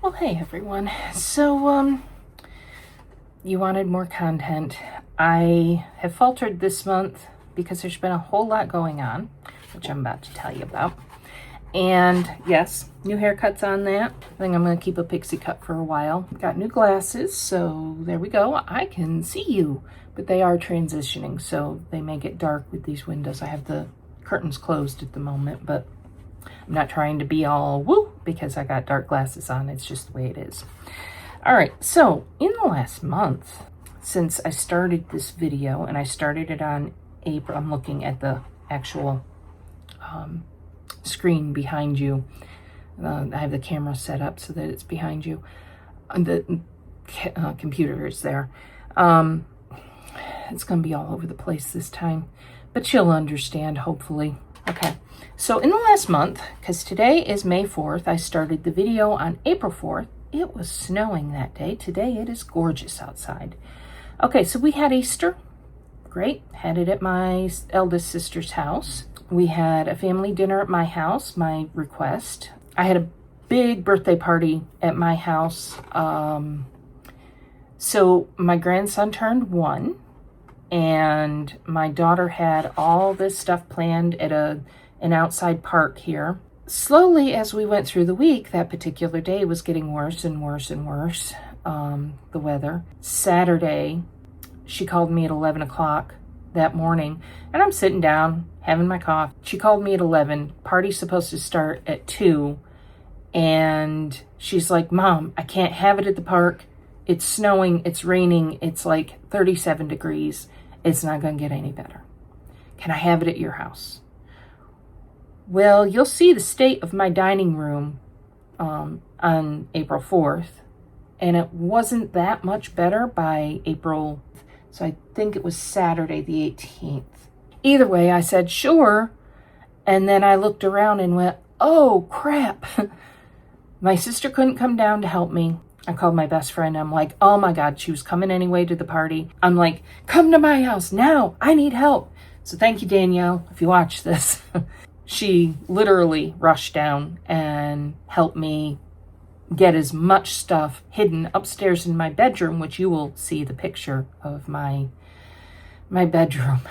Well, hey everyone. You wanted more content. I have faltered this month because there's been a whole lot going on, which I'm about to tell you about. And yes, new haircuts on that. I think I'm going to keep a pixie cut for a while. Got new glasses, so there we go. I can see you, but they are transitioning, so they may get dark with these windows. I have the curtains closed at the moment, but I'm not trying to be all woo because I got dark glasses on. It's just the way it is. All right, so in the last month, since I started this video, and I started it on April, I'm looking at the actual screen behind you. I have the camera set up so that it's behind you. The computer is there. It's going to be all over the place this time, but you'll understand, hopefully. Okay, so in the last month, because today is May 4th, I started the video on April 4th. It was snowing that day. Today it is gorgeous outside. Okay, so we had Easter. Great. Had it at my eldest sister's house. We had a family dinner at my house, my request. I had a big birthday party at my house. So my grandson turned 1. And my daughter had all this stuff planned at an outside park here. Slowly, as we went through the week, that particular day was getting worse and worse and worse, the weather. Saturday, she called me at 11 o'clock that morning, and I'm sitting down, having my coffee. She called me at 11. Party's supposed to start at 2, and she's like, "Mom, I can't have it at the park. It's snowing, it's raining, it's like 37 degrees. It's not going to get any better. Can I have it at your house?" Well, you'll see the state of my dining room on April 4th, and it wasn't that much better by April, so I think it was Saturday the 18th. Either way, I said, sure, and then I looked around and went, oh, crap. My sister couldn't come down to help me. I called my best friend. I'm like, oh my God, she was coming anyway to the party. I'm like, come to my house now. I need help. So thank you, Danielle, if you watch this. She literally rushed down and helped me get as much stuff hidden upstairs in my bedroom, which you will see the picture of my bedroom.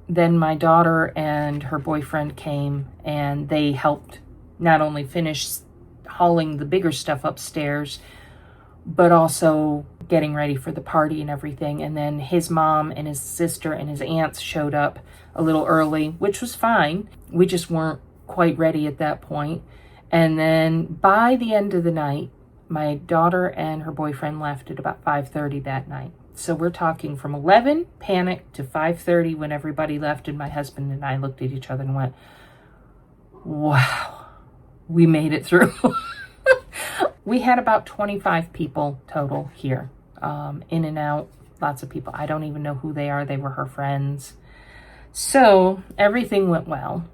Then my daughter and her boyfriend came, and they helped not only finish hauling the bigger stuff upstairs, but also getting ready for the party and everything. And then his mom and his sister and his aunts showed up a little early, which was fine. We just weren't quite ready at that point. And then by the end of the night, my daughter and her boyfriend left at about 5:30 that night. So we're talking from 11, panic, to 5:30 when everybody left, and my husband and I looked at each other and went, wow, we made it through. We had about 25 people total here, in and out, lots of people. I don't even know who they are. They were her friends. So everything went well.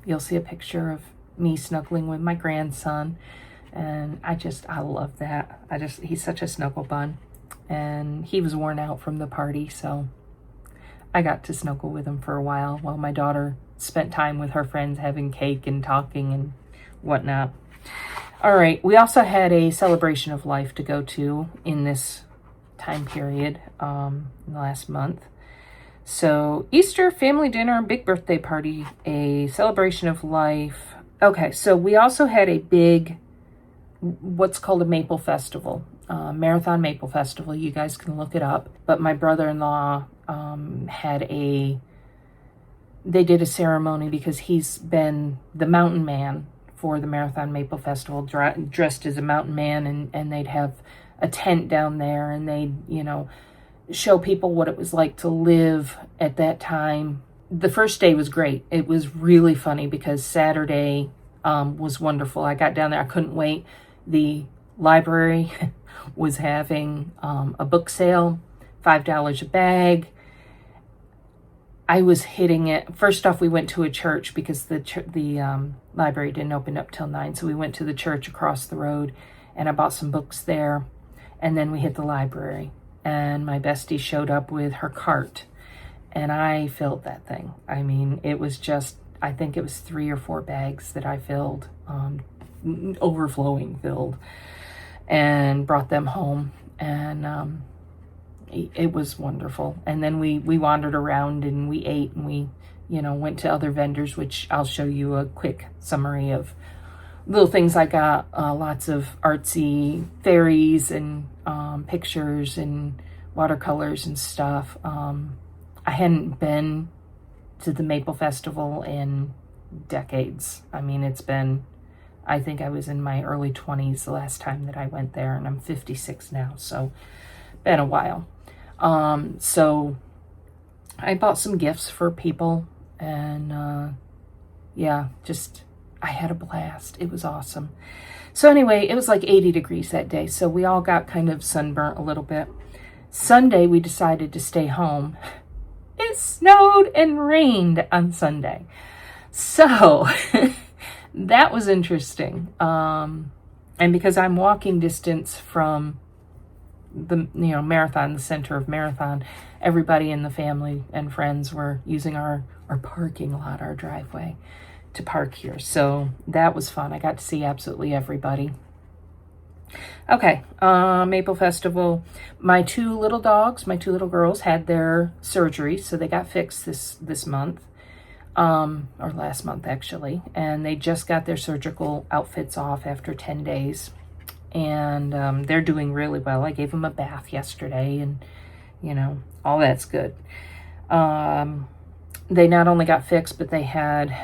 You'll see a picture of me snuggling with my grandson. And I love that. He's such a snuggle bun. And he was worn out from the party, so I got to snuggle with him for a while my daughter spent time with her friends having cake and talking and whatnot. All right, we also had a celebration of life to go to in this time period, in the last month. So Easter, family dinner, big birthday party, a celebration of life. Okay, so we also had a big, what's called a maple festival, Marathon Maple Festival. You guys can look it up. But my brother-in-law they did a ceremony because he's been the mountain man for the Marathon Maple Festival, dressed as a mountain man, and they'd have a tent down there, and they'd, show people what it was like to live at that time. The first day was great. It was really funny because Saturday was wonderful. I got down there. I couldn't wait. The library was having a book sale, $5 a bag. I was hitting it. First off, we went to a church because the library didn't open up till 9. So we went to the church across the road, and I bought some books there. And then we hit the library, and my bestie showed up with her cart, and I filled that thing. I mean, it was just I think it was 3 or 4 bags that I filled, overflowing filled, and brought them home. And it was wonderful. And then we wandered around and we ate, and we, went to other vendors, which I'll show you a quick summary of little things I got. Lots of artsy fairies and pictures and watercolors and stuff. I hadn't been to the Maple Festival in decades. I mean, it's been, I think I was in my early 20s the last time that I went there, and I'm 56 now, so been a while. So I bought some gifts for people, and yeah, just, I had a blast. It was awesome. So anyway, it was like 80 degrees that day, so we all got kind of sunburnt a little bit. Sunday, we decided to stay home. It snowed and rained on Sunday. So that was interesting. And because I'm walking distance from the, Marathon, the center of Marathon, everybody in the family and friends were using our parking lot, our driveway, to park here. So that was fun. I got to see absolutely everybody. Okay, Maple Festival. My 2 little dogs, my 2 little girls, had their surgery, so they got fixed this month, or last month actually, and they just got their surgical outfits off after 10 days, and they're doing really well. I gave them a bath yesterday, and all that's good. They not only got fixed, but they had,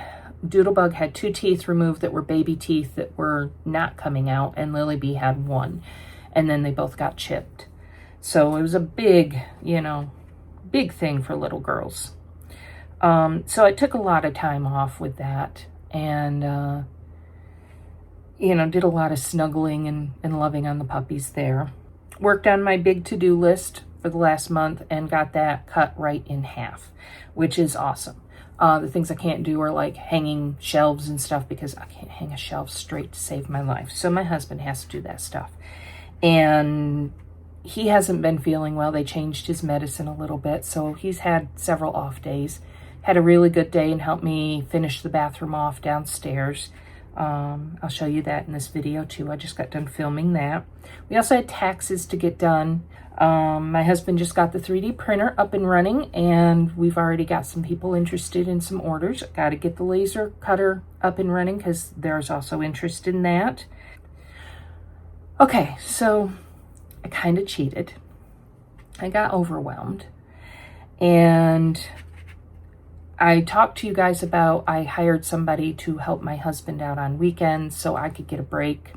Doodlebug had 2 teeth removed that were baby teeth that were not coming out, and Lily Bee had 1, and then they both got chipped. So it was a big, big thing for little girls. So I took a lot of time off with that, and did a lot of snuggling and loving on the puppies there. Worked on my big to-do list for the last month and got that cut right in half, which is awesome. The things I can't do are like hanging shelves and stuff, because I can't hang a shelf straight to save my life. So my husband has to do that stuff. And he hasn't been feeling well. They changed his medicine a little bit, so he's had several off days. Had a really good day and helped me finish the bathroom off downstairs. I'll show you that in this video too. I just got done filming that. We also had taxes to get done. My husband just got the 3D printer up and running, and we've already got some people interested in some orders. Got to get the laser cutter up and running because there's also interest in that. Okay, so I kind of cheated. I got overwhelmed, and I talked to you guys about, I hired somebody to help my husband out on weekends so I could get a break.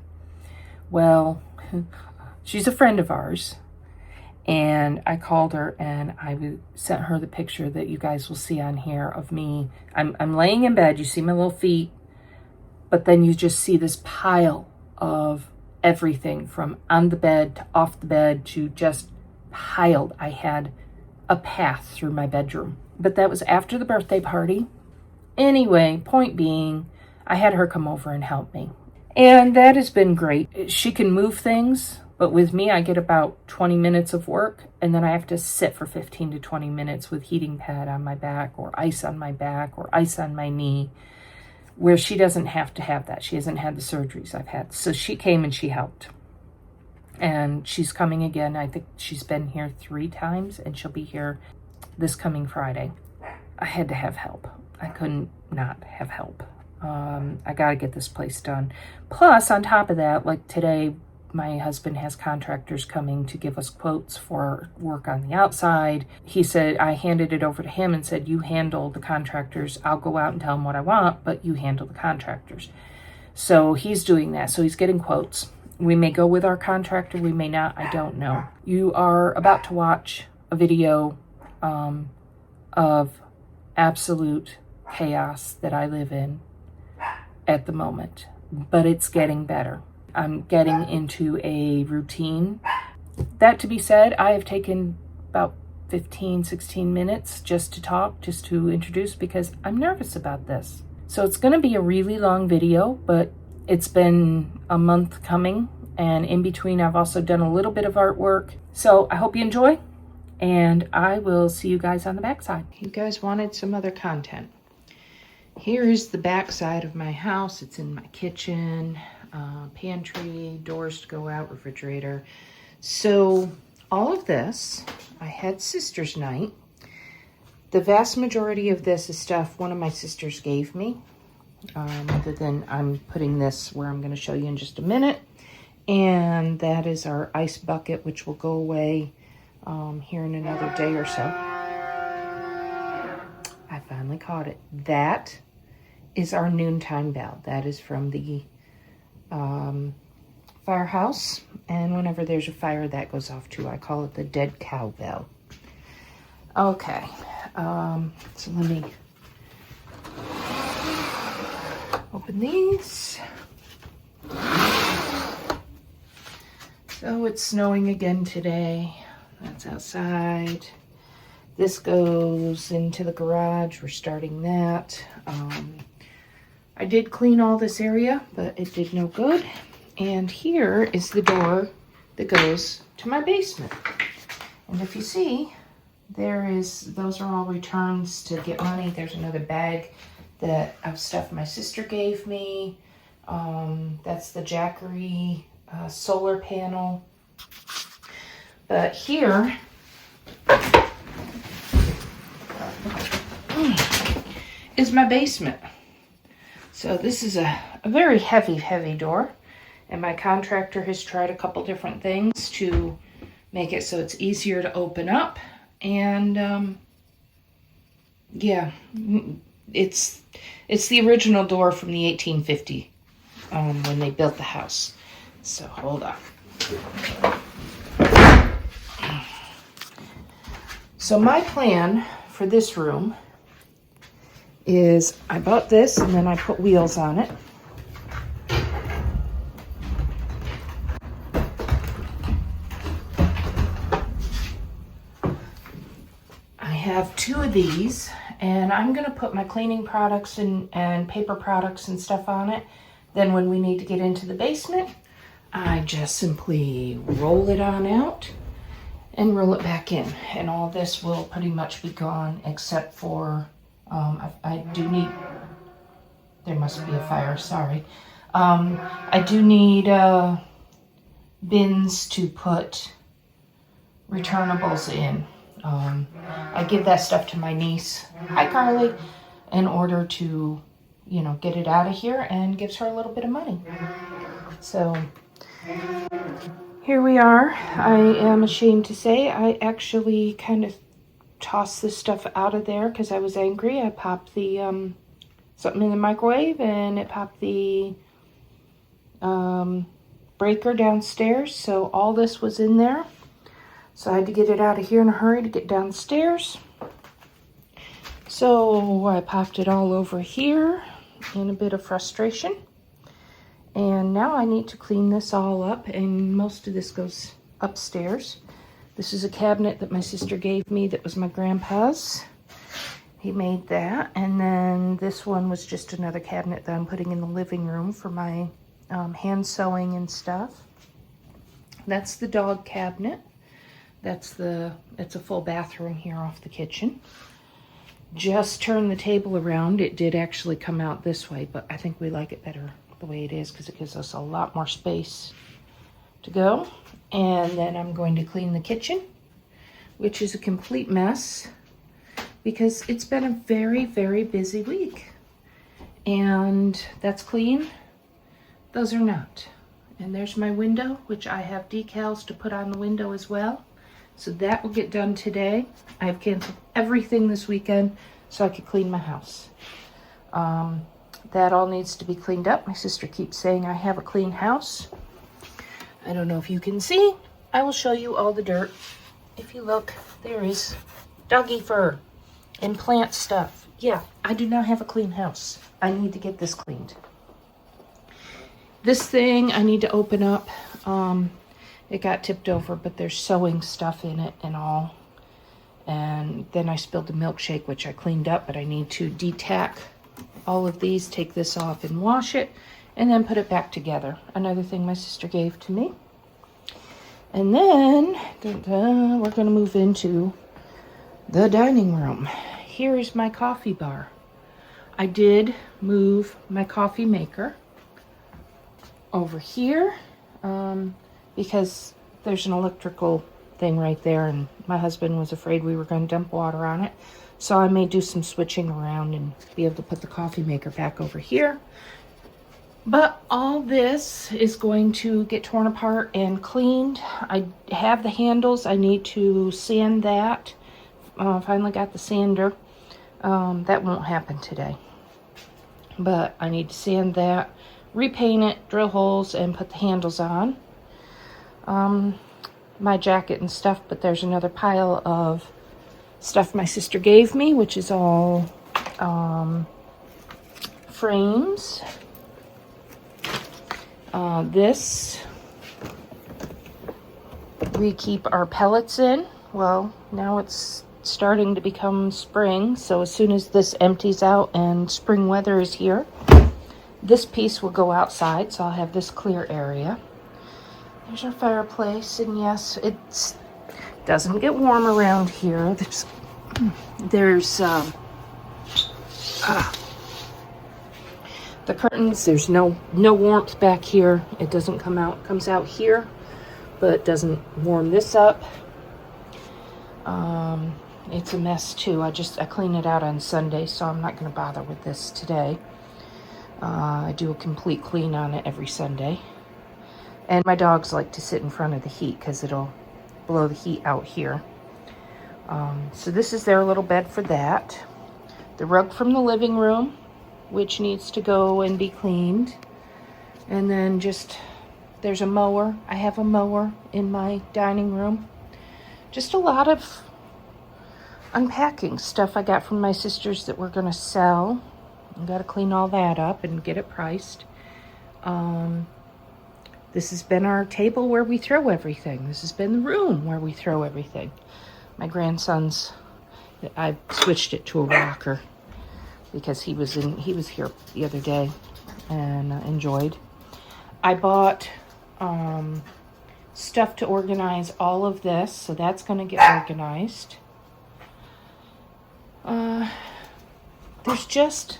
Well, she's a friend of ours, and I called her and I sent her the picture that you guys will see on here of me. I'm laying in bed, you see my little feet, but then you just see this pile of everything from on the bed to off the bed to just piled. I had a path through my bedroom. But that was after the birthday party. Anyway, point being, I had her come over and help me. And that has been great. She can move things, but with me, I get about 20 minutes of work, and then I have to sit for 15 to 20 minutes with heating pad on my back, or ice on my back, or ice on my knee, where she doesn't have to have that. She hasn't had the surgeries I've had. So she came and she helped. And she's coming again. I think she's been here 3 times, and she'll be here this coming Friday. I had to have help. I couldn't not have help. I got to get this place done. Plus, on top of that, like today, my husband has contractors coming to give us quotes for work on the outside. He said, I handed it over to him and said, you handle the contractors. I'll go out and tell them what I want, but you handle the contractors. So he's doing that. So he's getting quotes. We may go with our contractor. We may not. I don't know. You are about to watch a video of absolute chaos that I live in at the moment, but it's getting better. I'm getting into a routine. That to be said, I have taken about 15, 16 minutes just to talk, just to introduce, because I'm nervous about this. So it's going to be a really long video, but it's been a month coming, and in between I've also done a little bit of artwork. So I hope you enjoy, and I will see you guys on the backside. You guys wanted some other content. Here is the back side of my house. It's in my kitchen, pantry, doors to go out, refrigerator. So all of this, I had sister's night. The vast majority of this is stuff one of my sisters gave me. Other than I'm putting this where I'm going to show you in just a minute. And that is our ice bucket, which will go away here in another day or so. I finally caught it. That is our noontime bell. That is from the firehouse. And whenever there's a fire, that goes off too. I call it the dead cow bell. Okay. So let me open these. So it's snowing again today. That's outside. This goes into the garage. We're starting that. I did clean all this area, but it did no good. And here is the door that goes to my basement. And if you see, those are all returns to get money. There's another bag of stuff my sister gave me. That's the Jackery solar panel. But here is my basement. So this is a very heavy door. And my contractor has tried a couple different things to make it so it's easier to open up. And yeah, it's the original door from the 1850 when they built the house. So hold on. So my plan for this room is I bought this and then I put wheels on it. I have 2 of these and I'm going to put my cleaning products and paper products and stuff on it. Then when we need to get into the basement, I just simply roll it on out and roll it back in. And all this will pretty much be gone except for, I do need, there must be a fire, sorry. I do need bins to put returnables in. I give that stuff to my niece, hi Carly, in order to, get it out of here, and gives her a little bit of money. So here we are. I am ashamed to say I actually kind of tossed this stuff out of there because I was angry. I popped the something in the microwave and it popped the breaker downstairs. So all this was in there. So I had to get it out of here in a hurry to get downstairs. So I popped it all over here in a bit of frustration. And now I need to clean this all up, and most of this goes upstairs. This is a cabinet that my sister gave me that was my grandpa's. He made that. And then this one was just another cabinet that I'm putting in the living room for my hand sewing and stuff. That's the dog cabinet. It's a full bathroom here off the kitchen. Just turn the table around. It did actually come out this way, but I think we like it better the way it is because it gives us a lot more space to go. And then I'm going to clean the kitchen, which is a complete mess because it's been a very, very busy week. And that's clean. Those are not. And there's my window, which I have decals to put on the window as well. So that will get done today. I've canceled everything this weekend so I could clean my house. That all needs to be cleaned up. My sister keeps saying I have a clean house. I don't know if you can see. I will show you all the dirt. If you look, there is doggy fur and plant stuff. Yeah, I do not have a clean house. I need to get this cleaned. This thing I need to open up. It got tipped over, but there's sewing stuff in it and all. And then I spilled the milkshake, which I cleaned up, but I need to detack all of these, take this off and wash it, and then put it back together. Another thing my sister gave to me. And then we're going to move into the dining room. Here is my coffee bar. I did move my coffee maker over here because there's an electrical thing right there, and my husband was afraid we were going to dump water on it. So I may do some switching around and be able to put the coffee maker back over here. But all this is going to get torn apart and cleaned. I have the handles. I need to sand that. Finally got the sander. That won't happen today. But I need to sand that, repaint it, drill holes, and put the handles on. My jacket and stuff, but there's another pile of stuff my sister gave me, which is all frames. This we keep our pellets in. Well, now it's starting to become spring, so as soon as this empties out and spring weather is here, this piece will go outside, so I'll have this clear area. There's our fireplace, and yes, it doesn't get warm around here. There's the curtains, there's no warmth back here. It doesn't comes out here, but it doesn't warm this up. It's a mess too. I clean it out on Sunday, so I'm not going to bother with this today. I do a complete clean on it every Sunday. And my dogs like to sit in front of the heat because it'll blow the heat out here. So this is their little bed for that. The rug from the living room, which needs to go and be cleaned. And then there's a mower. I have a mower in my dining room. Just a lot of unpacking stuff I got from my sisters that we're going to sell. I've got to clean all that up and get it priced. This has been our table where we throw everything. This has been the room where we throw everything. My grandson's, I switched it to a rocker because he was here the other day and enjoyed. I bought stuff to organize all of this, so that's going to get organized. There's just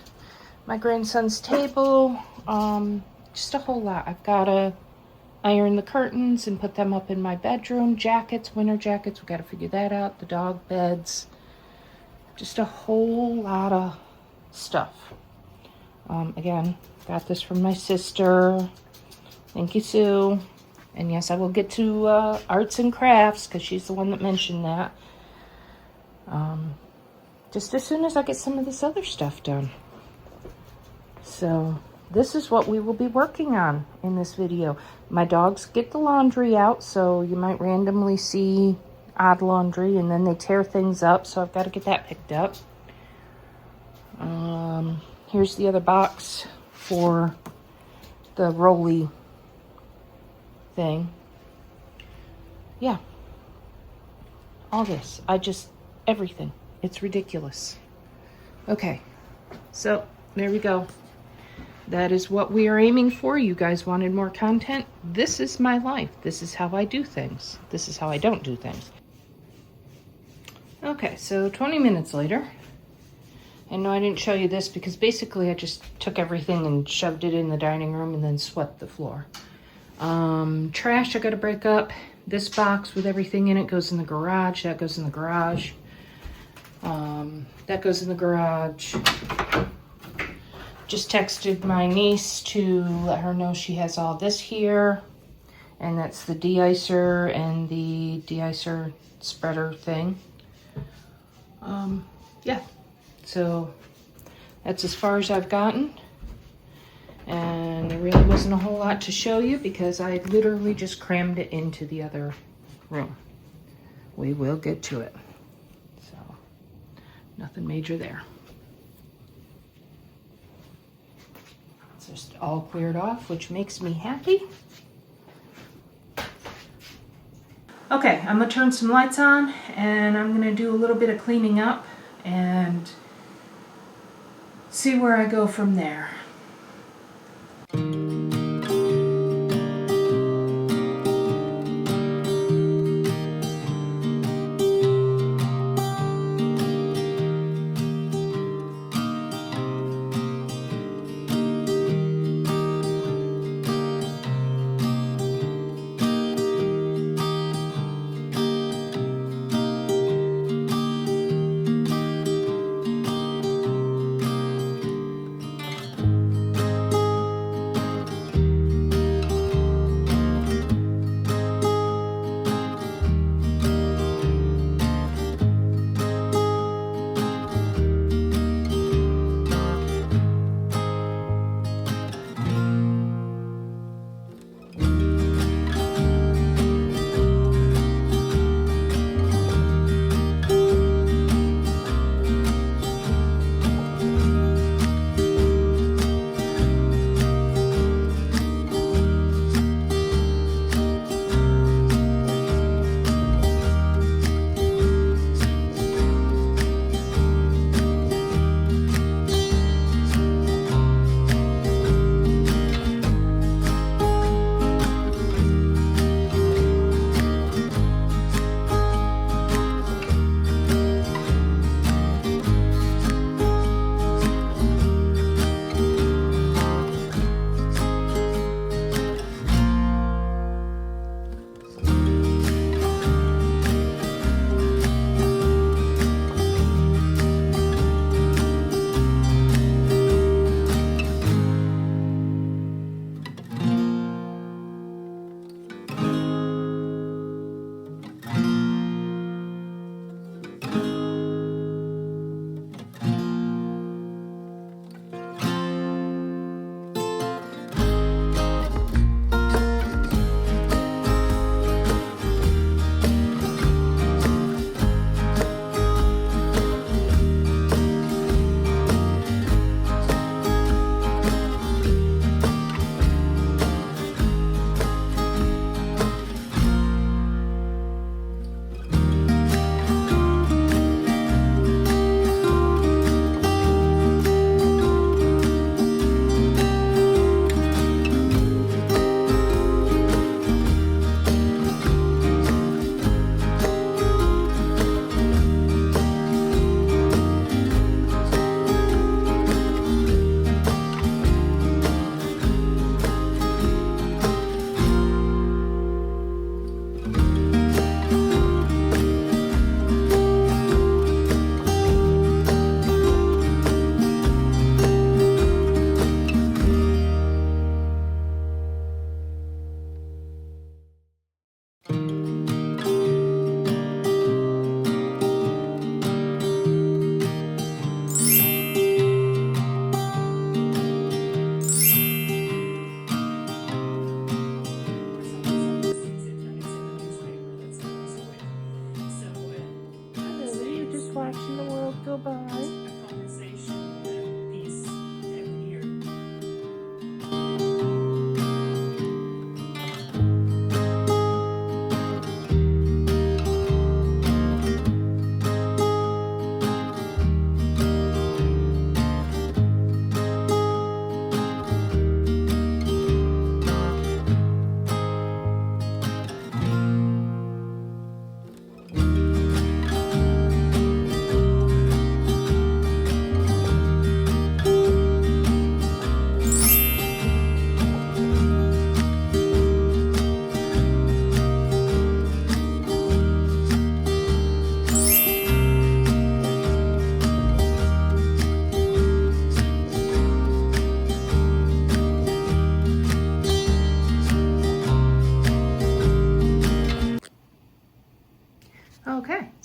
my grandson's table, just a whole lot. I've got to iron the curtains and put them up in my bedroom. Jackets, winter jackets, we got to figure that out. The dog beds, just a whole lot of stuff. Again, got this from my sister. Thank you, Sue. And yes, I will get to arts and crafts because she's the one that mentioned that. Just as soon as I get some of this other stuff done. So this is what we will be working on in this video. My dogs get the laundry out, so you might randomly see odd laundry, and then they tear things up, so I've got to get that picked up. Here's the other box for the rolly thing. Yeah. All this. Everything. It's ridiculous. Okay. So, there we go. That is what we are aiming for. You guys wanted more content. This is my life. This is how I do things. This is how I don't do things. Okay, so 20 minutes later. And no, I didn't show you this because basically I just took everything and shoved it in the dining room and then swept the floor. Trash I gotta break up. This box with everything in it goes in the garage. That goes in the garage. That goes in the garage. Just texted my niece to let her know she has all this here. And that's the de-icer and the de-icer spreader thing. Yeah. So that's as far as I've gotten. And there really wasn't a whole lot to show you because I literally just crammed it into the other room. We will get to it. So nothing major there. It's just all cleared off, which makes me happy. Okay, I'm gonna turn some lights on and I'm gonna do a little bit of cleaning up and see where I go from there.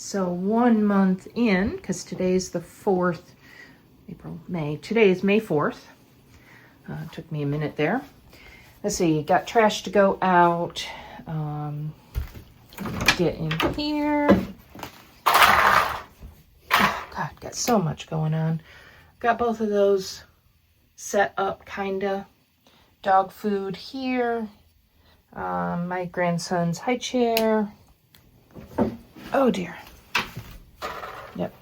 So 1 month in, because today's the 4th, April, May. Today is May 4th. Took me a minute there. Let's see, got trash to go out. Get in here. Oh, God, got so much going on. Got both of those set up, kinda. Dog food here. My grandson's high chair. Oh dear. Yep.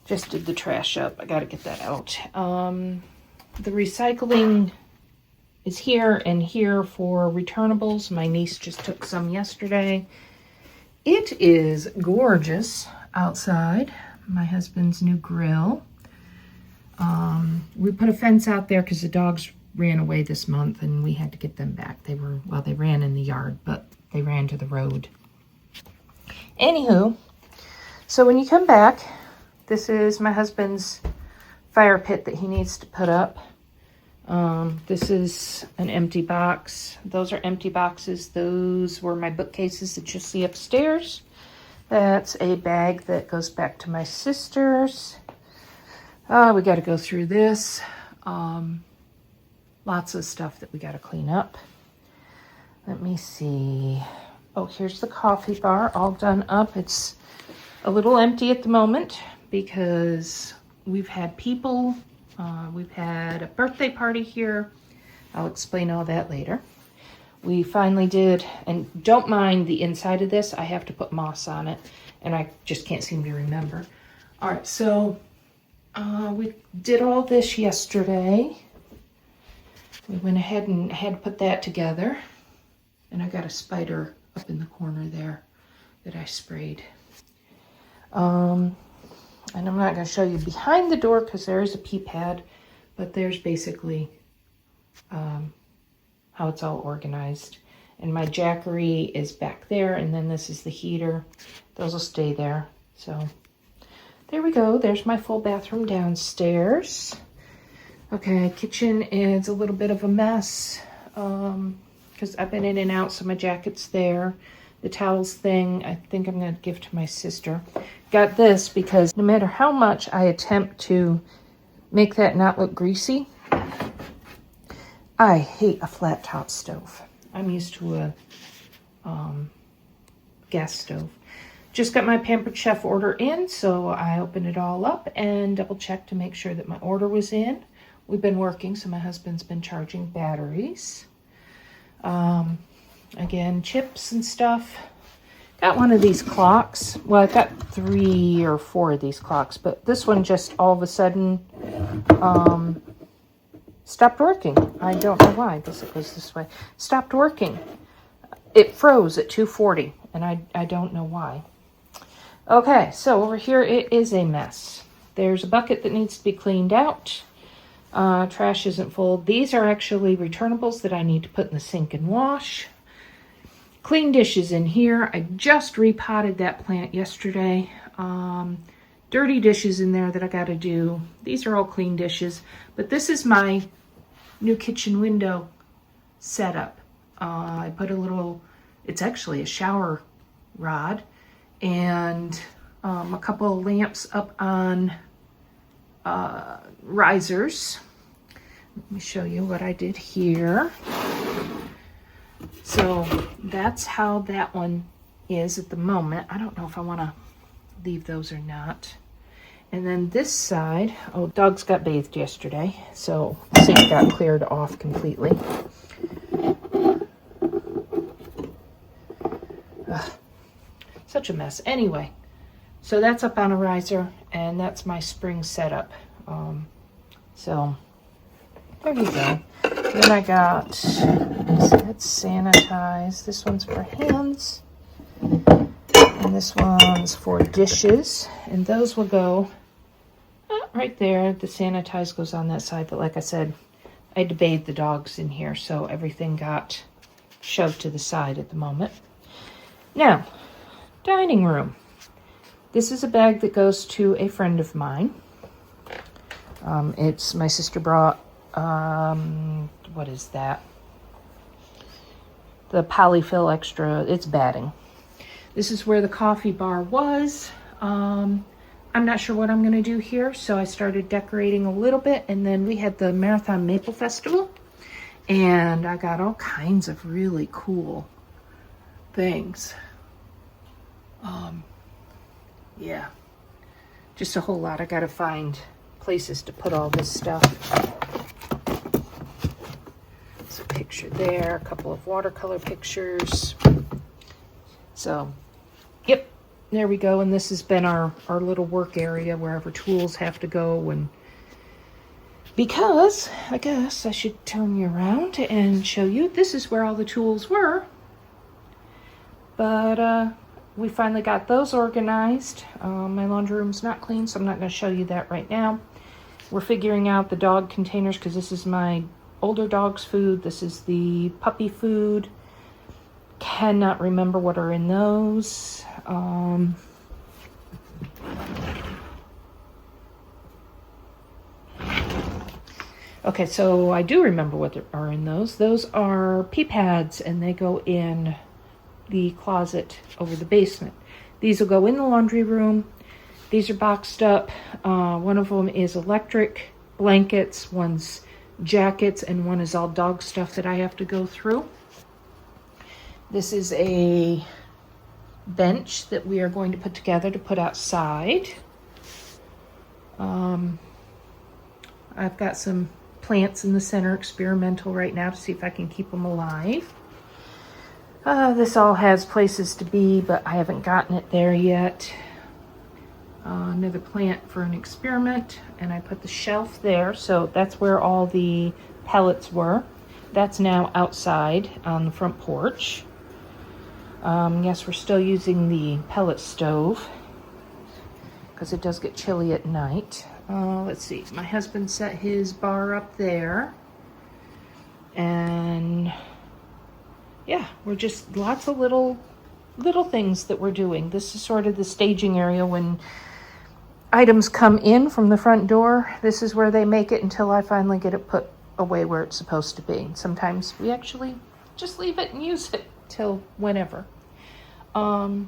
Just did the trash up. I gotta get that out. The recycling is here and here for returnables. My niece just took some yesterday. It is gorgeous outside. My husband's new grill. We put a fence out there because the dogs ran away this month and we had to get them back. They ran in the yard, but they ran to the road. Anywho, so when you come back, this is my husband's fire pit that he needs to put up. This is an empty box. Those are empty boxes. Those were my bookcases that you see upstairs. That's a bag that goes back to my sister's. We got to go through this. Lots of stuff that we got to clean up. Let me see. Oh, here's the coffee bar all done up. It's a little empty at the moment because we've had people. We've had a birthday party here. I'll explain all that later. We finally did, and don't mind the inside of this. I have to put moss on it, and I just can't seem to remember. All right, so we did all this yesterday. We went ahead and had to put that together. And I got a spider up in the corner there that I sprayed. And I'm not going to show you behind the door because there is a pee pad, but there's basically how it's all organized. And my Jackery is back there, and then this is the heater. Those will stay there. So there we go. There's my full bathroom downstairs. Okay, kitchen is a little bit of a mess because I've been in and out, so my jacket's there. The towels thing, I think I'm going to give to my sister. Got this because no matter how much I attempt to make that not look greasy, I hate a flat top stove. I'm used to a gas stove. Just got my Pampered Chef order in, so I opened it all up and double checked to make sure that my order was in. We've been working, so my husband's been charging batteries. Again, chips and stuff. Got one of these clocks. Well, I've got 3 or 4 of these clocks, but this one just all of a sudden stopped working. I don't know why. I guess it goes this way. Stopped working. It froze at 2:40, and I don't know why. Okay, so over here it is a mess. There's a bucket that needs to be cleaned out. Trash isn't full. These are actually returnables that I need to put in the sink and wash. Clean dishes in here. I just repotted that plant yesterday. Dirty dishes in there that I got to do. These are all clean dishes. But this is my new kitchen window setup. I put a little, it's actually a shower rod, and a couple of lamps up on risers. Let me show you what I did here. So that's how that one is at the moment. I don't know if I want to leave those or not. And then this side, oh, dogs got bathed yesterday, so the sink got cleared off completely. Ugh, such a mess. Anyway, so that's up on a riser, and that's my spring setup. So there you go. Then I got, that's sanitized. This one's for hands, and this one's for dishes, and those will go right there. The sanitize goes on that side, but like I said, I had to bathe the dogs in here, so everything got shoved to the side at the moment. Now, dining room. This is a bag that goes to a friend of mine. It's my sister brought, what is that? The Polyfill Extra, it's batting. This is where the coffee bar was. I'm not sure what I'm going to do here, so I started decorating a little bit, and then we had the Marathon Maple Festival, and I got all kinds of really cool things. Yeah, just a whole lot. I got to find places to put all this stuff. There's a picture there, a couple of watercolor pictures. So, yep, there we go. And this has been our little work area, wherever tools have to go. And because I guess I should turn you around and show you, this is where all the tools were. But we finally got those organized. My laundry room's not clean, so I'm not going to show you that right now. We're figuring out the dog containers, because this is my older dog's food. This is the puppy food. Cannot remember what are in those. Okay, so I do remember what are in those. Those are pee pads, and they go in the closet over the basement. These will go in the laundry room. These are boxed up. One of them is electric blankets, one's jackets, and one is all dog stuff that I have to go through. This is a bench that we are going to put together to put outside. I've got some plants in the center, experimental right now, to see if I can keep them alive. This all has places to be, but I haven't gotten it there yet. Another plant for an experiment, and I put the shelf there, so that's where all the pellets were. That's now outside on the front porch. Yes, we're still using the pellet stove because it does get chilly at night. Let's see, my husband set his bar up there, and yeah, we're just lots of little things that we're doing. This is sort of the staging area when items come in from the front door. This is where they make it until I finally get it put away where it's supposed to be. Sometimes we actually just leave it and use it till whenever. So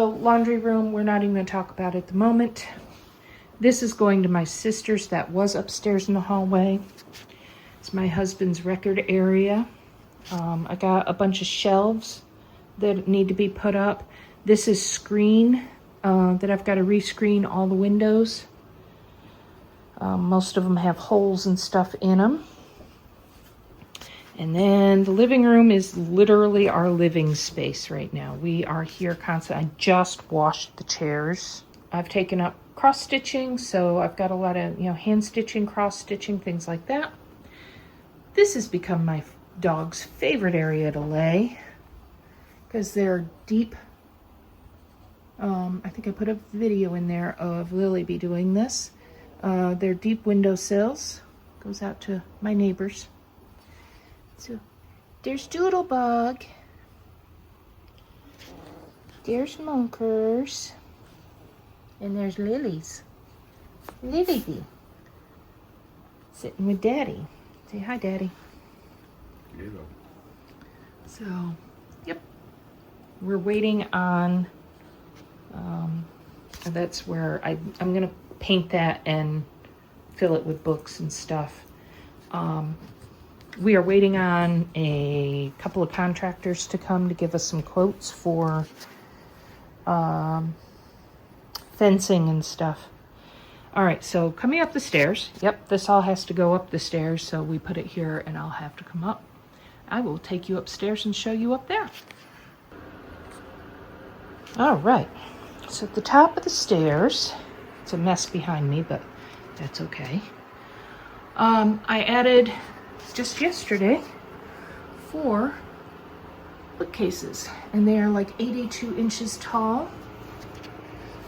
laundry room, we're not even going to talk about it at the moment. This is going to my sister's that was upstairs in the hallway. It's my husband's record area. I got a bunch of shelves that need to be put up. This is screen that I've got to rescreen all the windows. Most of them have holes and stuff in them. And then the living room is literally our living space right now. We are here constantly. I just washed the chairs. I've taken up cross stitching, so I've got a lot of, hand stitching, cross stitching, things like that. This has become my dog's favorite area to lay because they're deep. I think I put a video in there of Lily be doing this. They're deep windowsills. Goes out to my neighbors. So there's Doodlebug. There's Monkers. And there's Lily's. Lily bee. Sitting with Daddy. Say hi, Daddy. Hello. So, yep. We're waiting on, that's where I'm going to paint that and fill it with books and stuff. We are waiting on a couple of contractors to come to give us some quotes for fencing and stuff. All right, so coming up the stairs. Yep, this all has to go up the stairs, so we put it here and I'll have to come up. I will take you upstairs and show you up there. All right, so at the top of the stairs, it's a mess behind me, but that's okay. I added just yesterday 4 bookcases, and they're like 82 inches tall.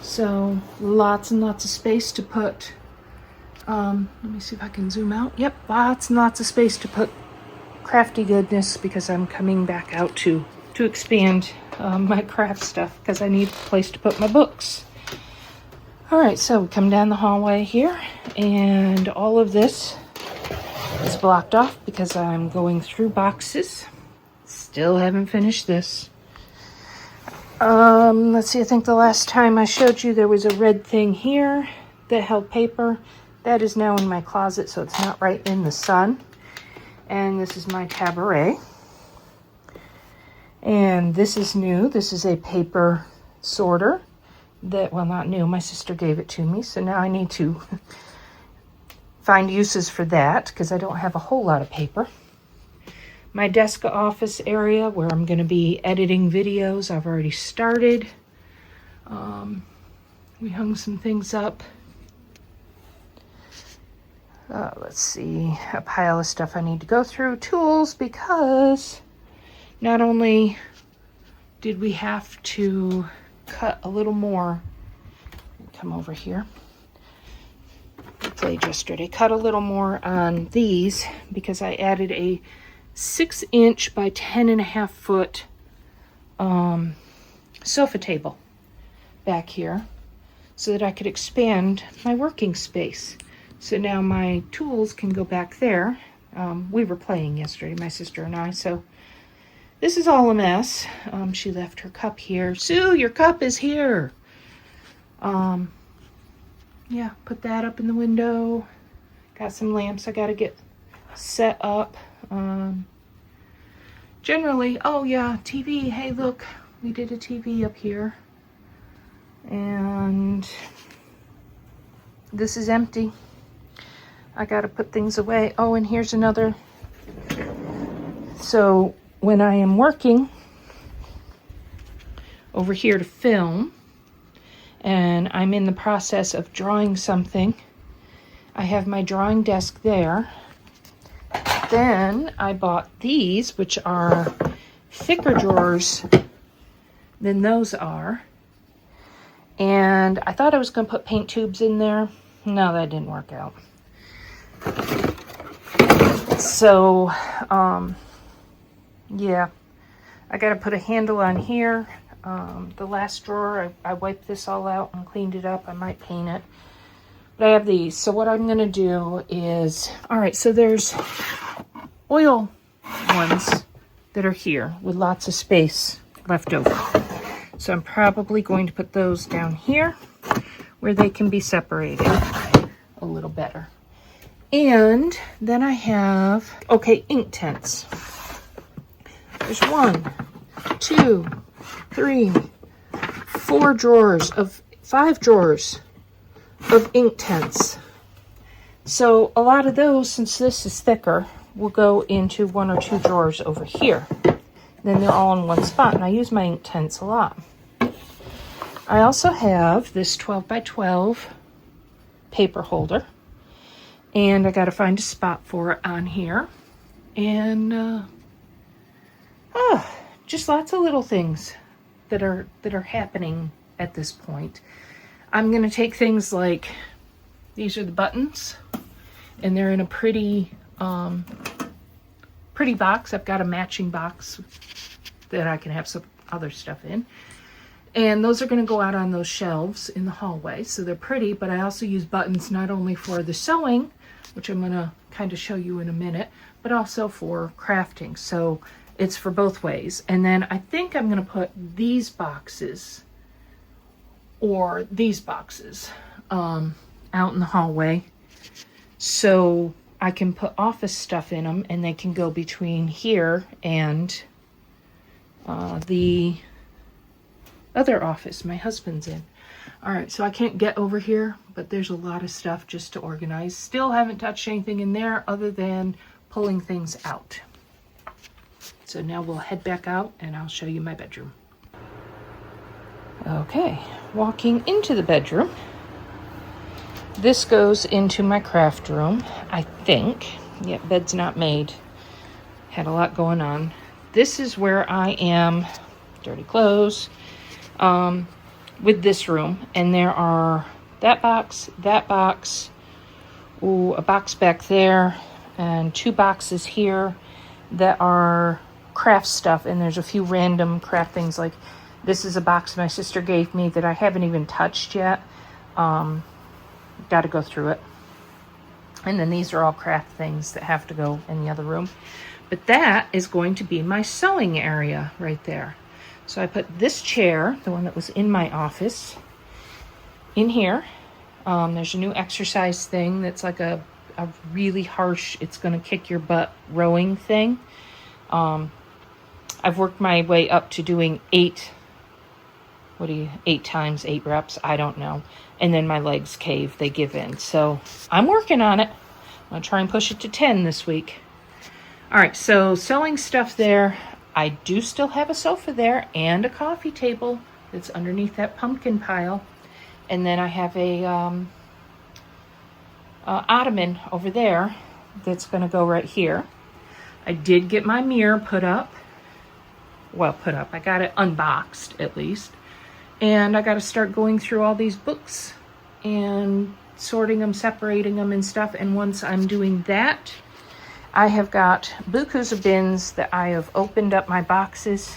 So lots and lots of space to put, let me see if I can zoom out. Yep, lots and lots of space to put crafty goodness because I'm coming back out to expand my craft stuff because I need a place to put my books. All right, so we come down the hallway here, and all of this is blocked off because I'm going through boxes. Still haven't finished this. Let's see, I think the last time I showed you there was a red thing here that held paper. That is now in my closet, so it's not right in the sun. And this is my cabaret. And this is new. This is a paper sorter that, well, not new. My sister gave it to me, so now I need to find uses for that because I don't have a whole lot of paper. My desk office area where I'm going to be editing videos. I've already started. We hung some things up. Let's see, a pile of stuff I need to go through. Tools, because not only did we have to cut a little more, come over here, I played yesterday, cut a little more on these because I added a 6-inch by 10.5 foot sofa table back here so that I could expand my working space. So now my tools can go back there. We were playing yesterday, my sister and I, so this is all a mess. She left her cup here. Sue, your cup is here. Yeah, put that up in the window. Got some lamps I gotta get set up. Generally, oh yeah, TV. Hey, look, we did a TV up here. And this is empty. I gotta put things away. Oh, and here's another. So when I am working over here to film, and I'm in the process of drawing something, I have my drawing desk there. Then I bought these, which are thicker drawers than those are. And I thought I was going to put paint tubes in there. No, that didn't work out. So, yeah, I got to put a handle on here. The last drawer, I wiped this all out and cleaned it up. I might paint it. But I have these. So what I'm going to do is, all right, so there's oil ones that are here with lots of space left over. So I'm probably going to put those down here where they can be separated a little better. And then I have, okay, Inktense. There's 1, 2, 3, 4 drawers of 5 drawers of Inktense. So a lot of those, since this is thicker, will go into 1 or 2 drawers over here. Then they're all in one spot, and I use my Inktense a lot. I also have this 12 by 12 paper holder, and I got to find a spot for it on here. And just lots of little things that are happening at this point. I'm going to take things like, these are the buttons, and they're in a pretty box. I've got a matching box that I can have some other stuff in. And those are going to go out on those shelves in the hallway. So they're pretty, but I also use buttons not only for the sewing, which I'm going to kind of show you in a minute, but also for crafting. So it's for both ways. And then I think I'm going to put these boxes or these boxes out in the hallway so I can put office stuff in them, and they can go between here and the other office my husband's in. All right, so I can't get over here, but there's a lot of stuff just to organize. Still haven't touched anything in there other than pulling things out. So now we'll head back out and I'll show you my bedroom. Okay, walking into the bedroom. This goes into my craft room, I think. Yeah, bed's not made. Had a lot going on. This is where I am, dirty clothes, with this room. And there are that box, ooh, a box back there, and 2 boxes here that are craft stuff. And there's a few random craft things, like this is a box my sister gave me that I haven't even touched yet. Got to go through it. And then these are all craft things that have to go in the other room. But that is going to be my sewing area right there. So I put this chair, the one that was in my office, in here. There's a new exercise thing that's like a really harsh, it's going to kick your butt rowing thing. I've worked my way up to doing 8 times 8 reps, I don't know. And then my legs cave, they give in. So I'm working on it. I'm going to try and push it to 10 this week. All right, so selling stuff there. I do still have a sofa there and a coffee table that's underneath that pumpkin pile. And then I have a ottoman over there that's going to go right here. I did get my mirror put up. Well, put up. I got it unboxed, at least. And I got to start going through all these books and sorting them, separating them and stuff. And once I'm doing that, I have got bukus of bins that I have opened up my boxes,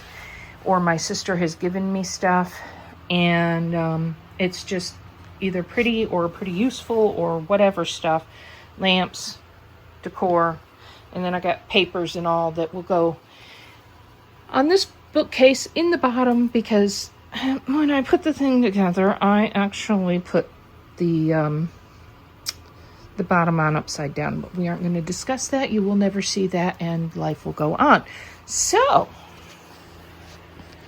or my sister has given me stuff. And it's just either pretty or pretty useful or whatever stuff. Lamps, decor. And then I got papers and all that will go on this bookcase in the bottom, because when I put the thing together, I actually put the bottom on upside down, but we aren't going to discuss that. You will never see that, and life will go on. So,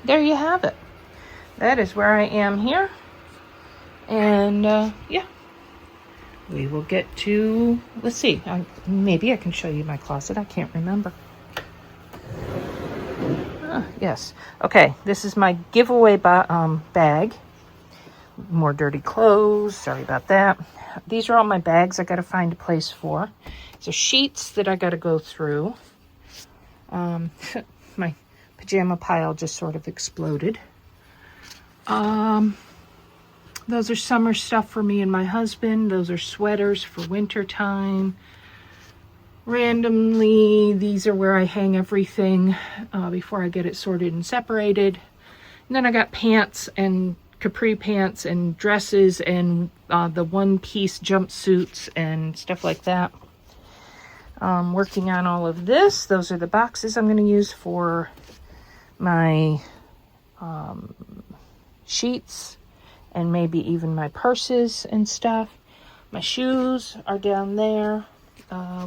there you have it. That is where I am here. And, yeah. We will get to, let's see, maybe I can show you my closet. I can't remember. Yes. Okay, this is my giveaway bag. More dirty clothes. Sorry about that. These are all my bags I got to find a place for. So sheets that I got to go through. My pajama pile just sort of exploded. Those are summer stuff for me and my husband. Those are sweaters for winter time. Randomly, these are where I hang everything before I get it sorted and separated. And then I got pants and capri pants and dresses and the one-piece jumpsuits and stuff like that. Working on all of this. Those are the boxes I'm going to use for my sheets and maybe even my purses and stuff. My shoes are down there.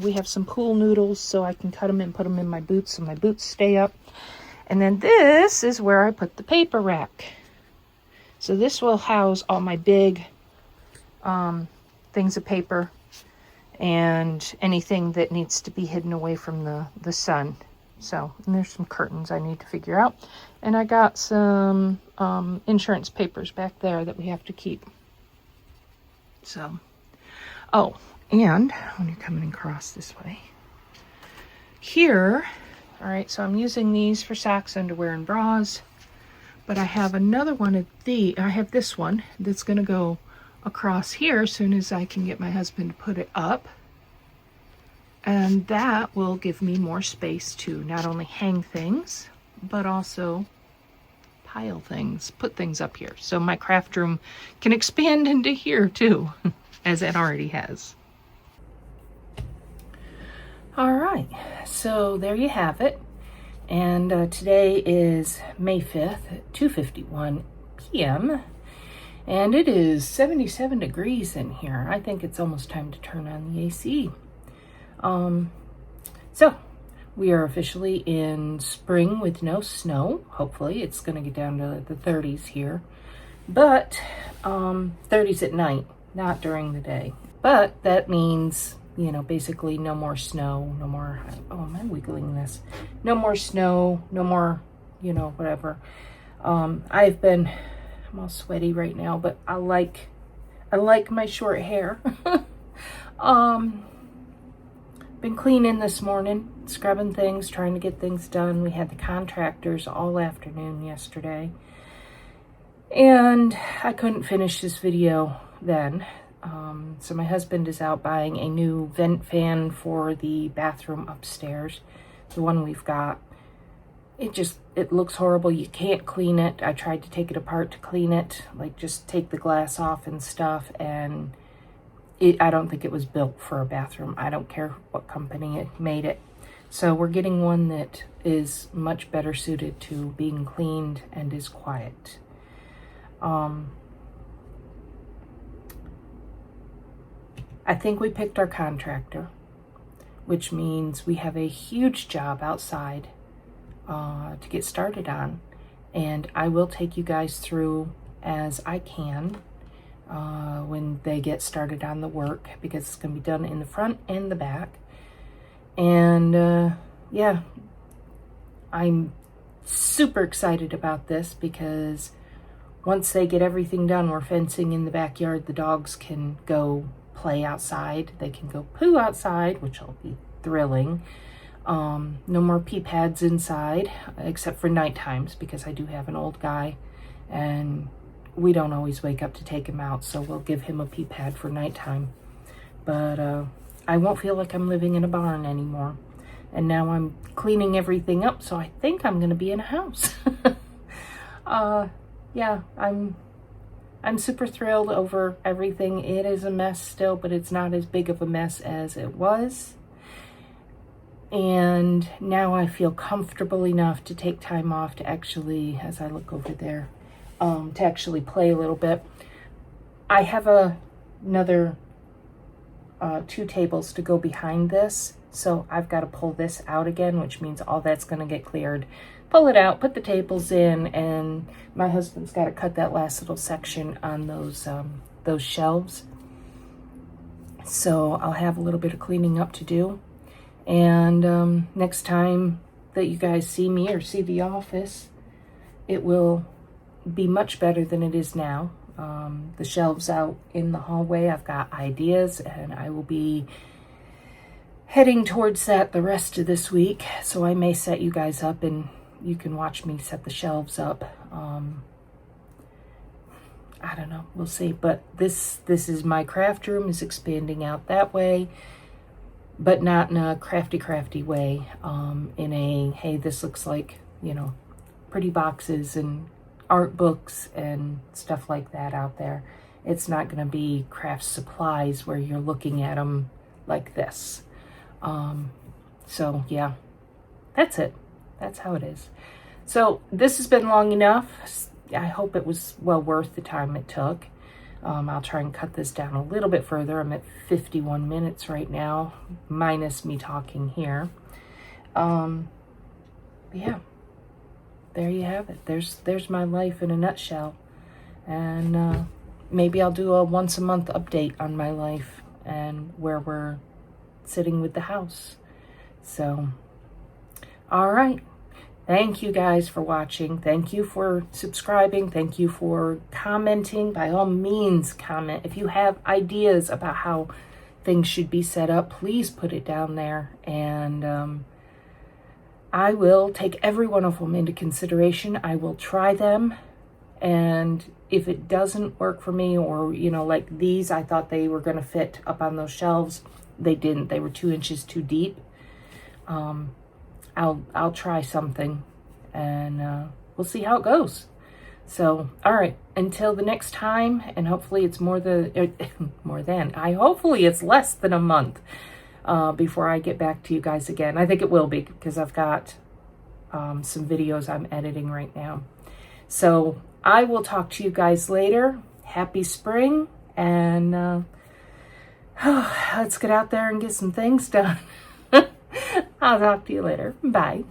We have some pool noodles, so I can cut them and put them in my boots so my boots stay up. And then this is where I put the paper rack. So this will house all my big things of paper and anything that needs to be hidden away from the sun. So, and there's some curtains I need to figure out. And I got some insurance papers back there that we have to keep. So, oh, and when you're coming across this way, here, all right, so I'm using these for socks, underwear, and bras. But I have another one of I have this one that's going to go across here as soon as I can get my husband to put it up. And that will give me more space to not only hang things, but also pile things, put things up here. So my craft room can expand into here too, as it already has. All right, so there you have it. And today is May 5th at 2:51 p.m. And it is 77 degrees in here. I think it's almost time to turn on the AC. So we are officially in spring with no snow. Hopefully it's going to get down to the 30s here. But 30s at night, not during the day. But that means, you know, basically no more snow, no more, oh, am I wiggling this? No more snow, no more, you know, whatever. I'm all sweaty right now, but I like my short hair. Been cleaning this morning, scrubbing things, trying to get things done. We had the contractors all afternoon yesterday. And I couldn't finish this video then. So my husband is out buying a new vent fan for the bathroom upstairs. The one we've got. It looks horrible. You can't clean it. I tried to take it apart to clean it. Like just take the glass off and stuff. And I don't think it was built for a bathroom. I don't care what company it made it. So we're getting one that is much better suited to being cleaned and is quiet. I think we picked our contractor, which means we have a huge job outside to get started on. And I will take you guys through as I can when they get started on the work, because it's going to be done in the front and the back. And yeah, I'm super excited about this because once they get everything done, we're fencing in the backyard. The dogs can go play outside. They can go poo outside, which will be thrilling. No more pee pads inside, except for night times, because I do have an old guy and we don't always wake up to take him out, so we'll give him a pee pad for nighttime. But I won't feel like I'm living in a barn anymore. And now I'm cleaning everything up, so I think I'm going to be in a house. Yeah, I'm super thrilled over everything. It is a mess still, but it's not as big of a mess as it was. And now I feel comfortable enough to take time off to actually, as I look over there, to actually play a little bit. I have another 2 tables to go behind this, so I've got to pull this out again, which means all that's going to get cleared. Pull it out, put the tables in, and my husband's got to cut that last little section on those shelves. So I'll have a little bit of cleaning up to do. And next time that you guys see me or see the office, it will be much better than it is now. The shelves out in the hallway, I've got ideas, and I will be heading towards that the rest of this week. So I may set you guys up and you can watch me set the shelves up. I don't know, we'll see. But this is my craft room, is expanding out that way, but not in a crafty way. In a, hey, this looks like, pretty boxes and art books and stuff like that out there. It's not going to be craft supplies where you're looking at them like this. So yeah, that's it. That's how it is. So this has been long enough. I hope it was well worth the time it took. I'll try and cut this down a little bit further. I'm at 51 minutes right now, minus me talking here. But yeah, there you have it. There's my life in a nutshell. And maybe I'll do a once a month update on my life and where we're sitting with the house. So, all right. Thank you guys for watching. Thank you for subscribing. Thank you for commenting. By all means, comment. If you have ideas about how things should be set up, please put it down there. And I will take every one of them into consideration. I will try them. And if it doesn't work for me, or, like these, I thought they were going to fit up on those shelves. They didn't. They were 2 inches too deep. I'll try something, and we'll see how it goes. So, all right, until the next time, and hopefully it's hopefully it's less than a month before I get back to you guys again. I think it will be, because I've got some videos I'm editing right now. So I will talk to you guys later. Happy spring, and let's get out there and get some things done. I'll talk to you later. Bye.